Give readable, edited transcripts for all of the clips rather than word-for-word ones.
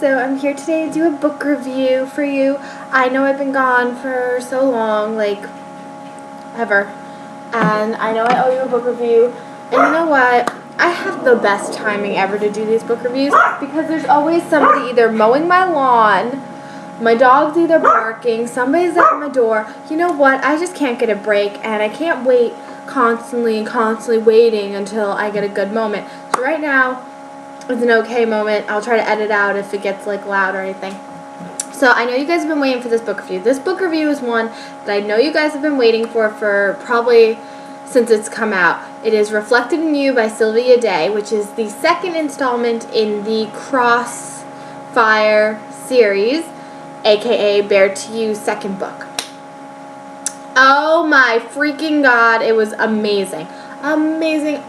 so I'm here today to do a book review for you. I know I've been gone for so long, like, ever, and I know I owe you a book review, and you know what? I have the best timing ever to do these book reviews because there's always somebody either mowing my lawn, my dog's either barking, somebody's at my door. You know what? I just can't get a break, and I can't wait constantly waiting until I get a good moment. So right now is an okay moment. I'll try to edit out if it gets like loud or anything. So I know you guys have been waiting for this book review. This book review is one that I know you guys have been waiting for probably since it's come out. It is Reflected in You by Sylvia Day, which is the second installment in the Crossfire series, aka Bare to You second book. Oh my freaking god, it was amazing. Amazing.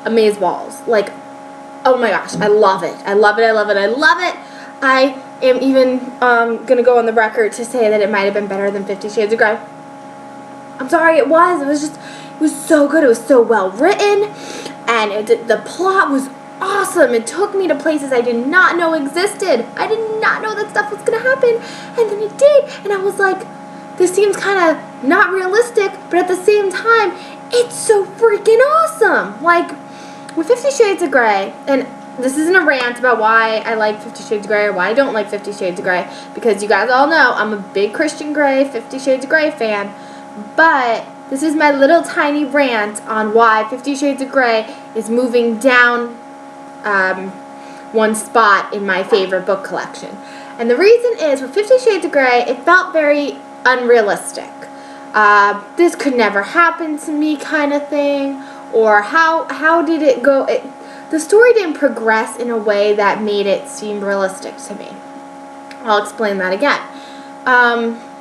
Amazeballs. Like, oh my gosh, I love it. I love it. I am even going to go on the record to say that it might have been better than 50 Shades of Grey. I'm sorry, it was. It was so good. It was so well written, and the plot was awesome. It took me to places I did not know existed. I did not know that stuff was going to happen, and then it did, and I was like, this seems kind of not realistic, but at the same time, it's so freaking awesome. Like, with 50 Shades of Grey, and this isn't a rant about why I like 50 Shades of Grey or why I don't like 50 Shades of Grey, because you guys all know I'm a big Christian Grey, 50 Shades of Grey fan, but this is my little tiny rant on why 50 Shades of Grey is moving down one spot in my favorite book collection. And the reason is, with 50 Shades of Grey, it felt very unrealistic. This could never happen to me kind of thing, or how did it go? The story didn't progress in a way that made it seem realistic to me. I'll explain that again.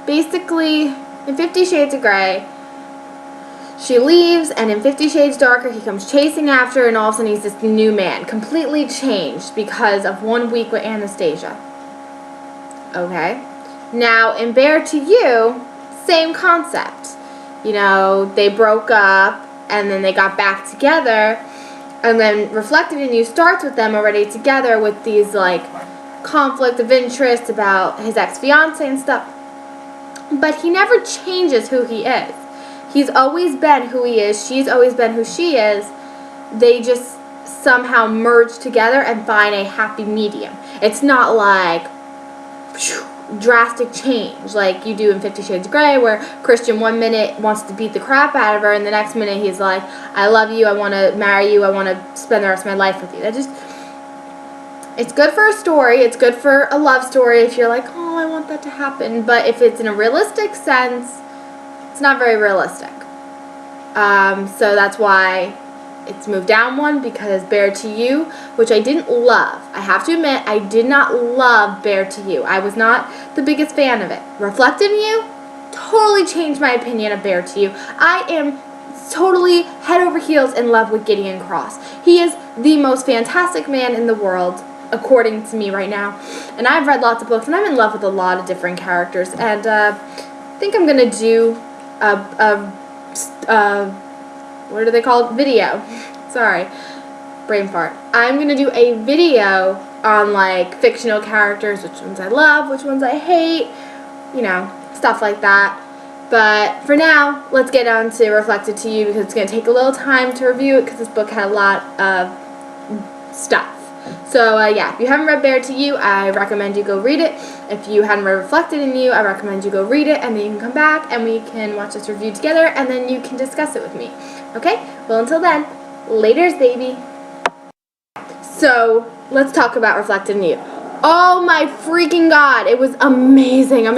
Basically, in 50 Shades of Grey, she leaves, and in 50 Shades Darker, he comes chasing after her, and all of a sudden he's this new man, completely changed because of 1 week with Anastasia. Okay? Now, in Bare to You, same concept. You know, they broke up, and then they got back together, and then Reflected in You starts with them already together with these, like, conflict of interest about his ex-fiancée and stuff. But he never changes who he is. He's always been who he is. She's always been who she is. They just somehow merge together and find a happy medium. It's not like drastic change like you do in 50 Shades of Grey, where Christian 1 minute wants to beat the crap out of her, and the next minute he's like, I love you, I want to marry you, I want to spend the rest of my life with you. It's good for a story, it's good for a love story if you're like, oh, I want that to happen, but if it's in a realistic sense, it's not very realistic. So that's why it's moved down one, because Bare to You, which I didn't love. I have to admit, I did not love Bare to You. I was not the biggest fan of it. Reflected in You totally changed my opinion of Bare to You. I am totally head over heels in love with Gideon Cross. He is the most fantastic man in the world, according to me right now. And I've read lots of books, and I'm in love with a lot of different characters. And I think I'm going to do what are they called? Video. Sorry. Brain fart. I'm going to do a video on, like, fictional characters, which ones I love, which ones I hate, you know, stuff like that. But for now, let's get on to Reflected to You, because it's going to take a little time to review it, because this book had a lot of stuff. So, yeah, if you haven't read Bare to You, I recommend you go read it. If you haven't read Reflected in You, I recommend you go read it, and then you can come back, and we can watch this review together, and then you can discuss it with me. Okay? Well, until then, laters, baby. So, let's talk about Reflected in You. Oh my freaking god, it was amazing. So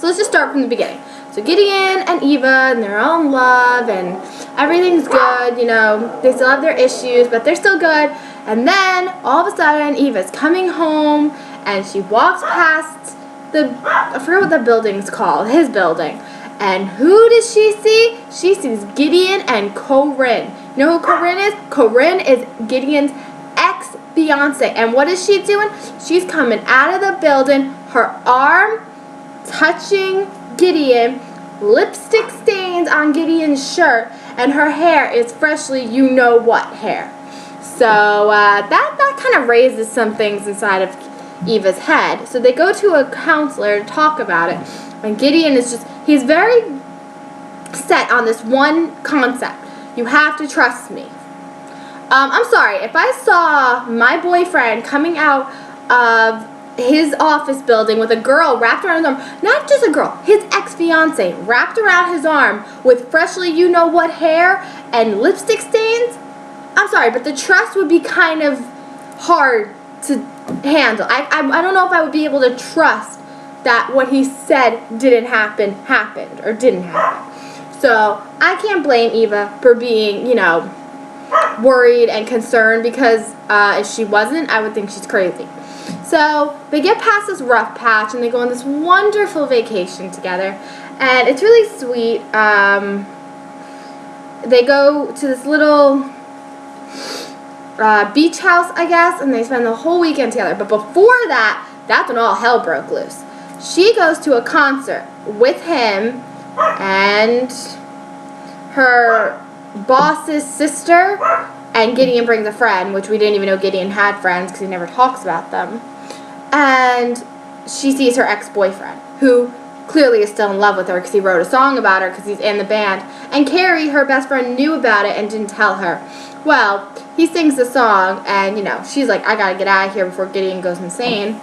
let's just start from the beginning. So Gideon and Eva, and they're all in love, and everything's good, you know. They still have their issues, but they're still good. And then, all of a sudden, Eva's coming home, and she walks past I forget what the building's called, his building. And who does she see? She sees Gideon and Corinne. You know who Corinne is? Corinne is Gideon's ex-fiancée. And what is she doing? She's coming out of the building, her arm touching Gideon, lipstick stains on Gideon's shirt, and her hair is freshly you-know-what hair. So that kind of raises some things inside of Eva's head. So they go to a counselor to talk about it. And Gideon he's very set on this one concept. You have to trust me. I'm sorry, if I saw my boyfriend coming out of his office building with a girl wrapped around his arm, not just a girl, his ex-fiance wrapped around his arm with freshly you-know-what hair and lipstick stains, I'm sorry, but the trust would be kind of hard to handle. I don't know if I would be able to trust that what he said didn't happen, happened, or didn't happen. So I can't blame Eva for being, worried and concerned, because if she wasn't, I would think she's crazy. So they get past this rough patch and they go on this wonderful vacation together, and it's really sweet. They go to this little beach house, I guess, and they spend the whole weekend together. But before that, that's when all hell broke loose. She goes to a concert with him and her boss's sister, and Gideon brings a friend, which we didn't even know Gideon had friends because he never talks about them. And she sees her ex-boyfriend, who clearly is still in love with her because he wrote a song about her because he's in the band. And Carrie, her best friend, knew about it and didn't tell her. Well, he sings the song, and, she's like, I gotta get out of here before Gideon goes insane.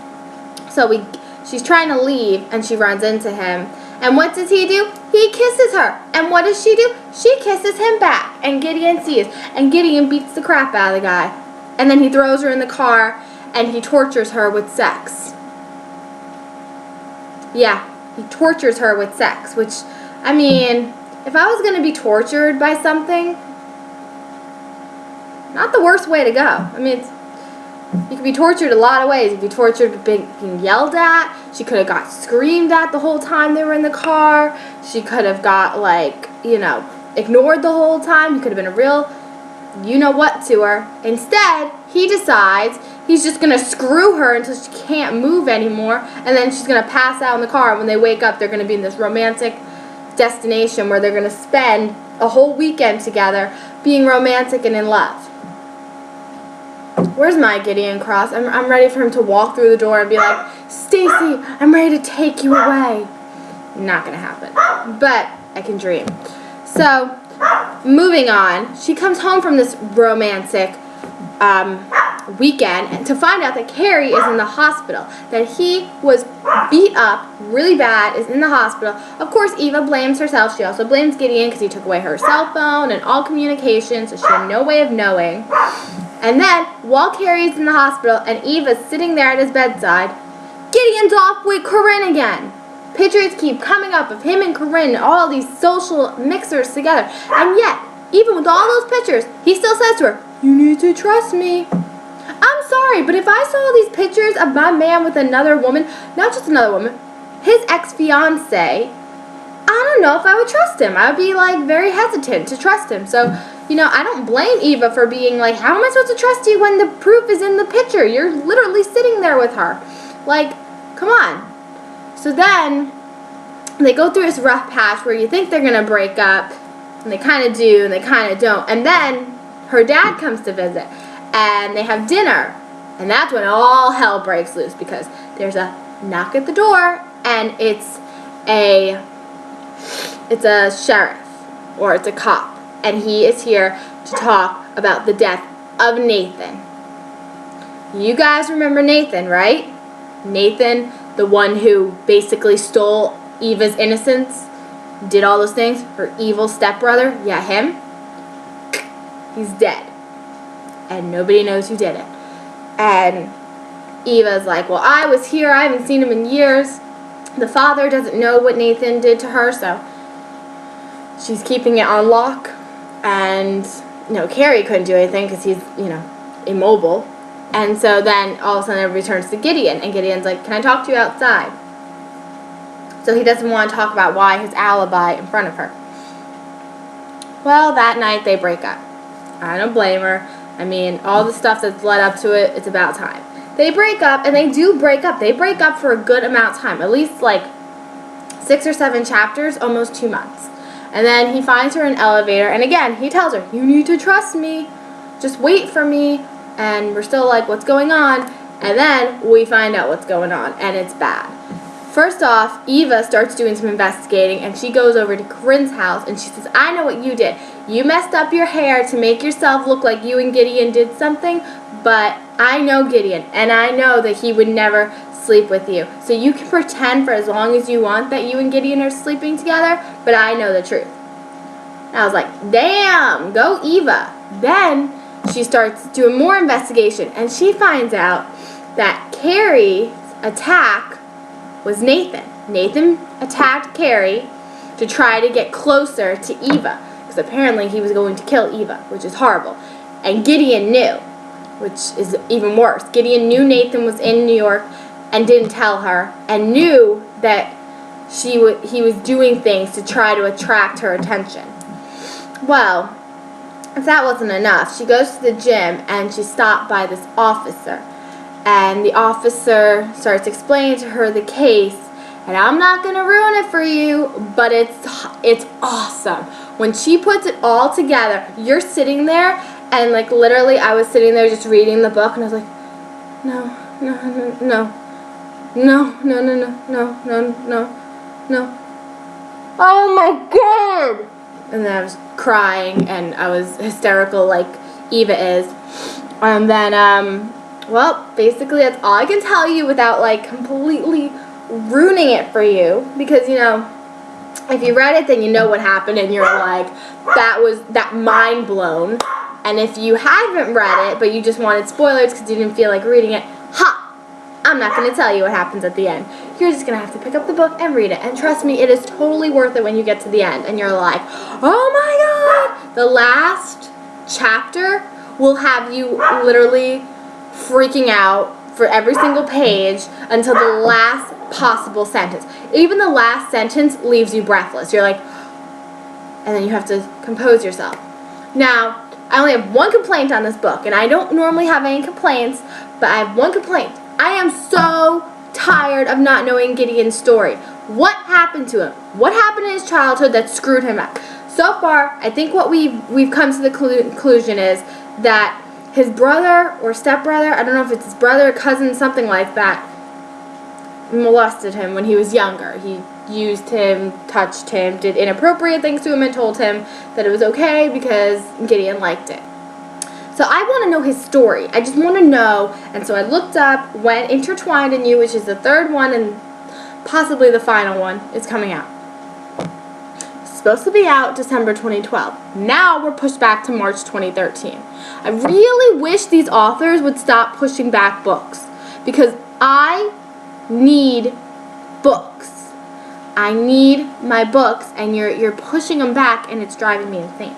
So she's trying to leave, and she runs into him. And what does he do? He kisses her. And what does she do? She kisses him back. And Gideon sees. And Gideon beats the crap out of the guy. And then he throws her in the car, and he tortures her with sex. Yeah, he tortures her with sex, which, if I was going to be tortured by something, not the worst way to go. You could be tortured a lot of ways. You could be tortured being yelled at. She could have got screamed at the whole time they were in the car. She could have got, ignored the whole time. You could have been a real you-know-what to her. Instead, he decides he's just going to screw her until she can't move anymore, and then she's going to pass out in the car. When they wake up, they're going to be in this romantic destination where they're going to spend a whole weekend together being romantic and in love. Where's my Gideon Cross? I'm ready for him to walk through the door and be like, Stacy, I'm ready to take you away. Not going to happen. But I can dream. So, moving on, she comes home from this romantic weekend to find out that Carrie is in the hospital. That he was beat up really bad, is in the hospital. Of course, Eva blames herself. She also blames Gideon because he took away her cell phone and all communication, so she had no way of knowing. And then, while Carrie's in the hospital and Eva's sitting there at his bedside, Gideon's off with Corinne again. Pictures keep coming up of him and Corinne, all these social mixers together. And yet, even with all those pictures, he still says to her, you need to trust me. I'm sorry, but if I saw these pictures of my man with another woman, not just another woman, his ex-fiancée, I don't know if I would trust him. I would be, very hesitant to trust him. So, I don't blame Eva for being like, how am I supposed to trust you when the proof is in the picture? You're literally sitting there with her. Come on. So then, they go through this rough patch where you think they're going to break up, and they kind of do, and they kind of don't. And then, her dad comes to visit, and they have dinner. And that's when all hell breaks loose, because there's a knock at the door, and it's a sheriff, or it's a cop. And he is here to talk about the death of Nathan. You guys remember Nathan, right? Nathan, the one who basically stole Eva's innocence, did all those things, her evil stepbrother. Yeah, him. He's dead. And nobody knows who did it. And Eva's like, well, I was here. I haven't seen him in years. The father doesn't know what Nathan did to her, so she's keeping it on lock. And, Carrie couldn't do anything because he's, immobile. And so then all of a sudden it returns to Gideon. And Gideon's like, can I talk to you outside? So he doesn't want to talk about why his alibi in front of her. Well, that night they break up. I don't blame her. All the stuff that's led up to it, it's about time. They break up, and they do break up. They break up for a good amount of time. At least 6 or 7 chapters, almost 2 months. And then he finds her in an elevator, and again, he tells her, you need to trust me. just wait for me. And we're still like, what's going on? And then we find out what's going on, and it's bad. First off, Eva starts doing some investigating, and she goes over to Corinne's house, and she says, I know what you did. You messed up your hair to make yourself look like you and Gideon did something, but I know Gideon, and I know that he would never sleep with you. So you can pretend for as long as you want that you and Gideon are sleeping together, but I know the truth. And I was like, damn, go Eva. Then she starts doing more investigation, and she finds out that Carrie's attack was Nathan. Nathan attacked Carrie to try to get closer to Eva, because apparently he was going to kill Eva, which is horrible. And Gideon knew, which is even worse. Gideon knew Nathan was in New York and didn't tell her, and knew that he was doing things to try to attract her attention. Well, if that wasn't enough, she goes to the gym and she's stopped by this officer. And the officer starts explaining to her the case. And I'm not going to ruin it for you, but it's awesome. When she puts it all together, you're sitting there, and like literally I was sitting there just reading the book, and I was like, no. Oh my God! And then I was crying, and I was hysterical like Eva is. And then, well, basically that's all I can tell you without like completely ruining it for you. Because, you know, if you read it, then you know what happened, and you're like, that mind blown. And if you haven't read it, but you just wanted spoilers because you didn't feel like reading it, I'm not going to tell you what happens at the end. You're just going to have to pick up the book and read it. And trust me, it is totally worth it when you get to the end. And you're like, oh my God! The last chapter will have you literally freaking out for every single page until the last possible sentence. Even the last sentence leaves you breathless. You're like, and then you have to compose yourself. Now, I only have one complaint on this book, and I don't normally have any complaints, but I have one complaint. I am so tired of not knowing Gideon's story. What happened to him? What happened in his childhood that screwed him up? So far, I think what we've come to the conclusion is that his brother or stepbrother, I don't know if it's his brother or cousin, something like that, molested him when he was younger. He used him, touched him, did inappropriate things to him, and told him that it was okay because Gideon liked it. So I want to know his story. I just want to know. And so I looked up when Intertwined in You, which is the third one and possibly the final one, is coming out. It's supposed to be out December 2012. Now we're pushed back to March 2013. I really wish these authors would stop pushing back books, because I need books. I need my books, and you're pushing them back, and it's driving me insane.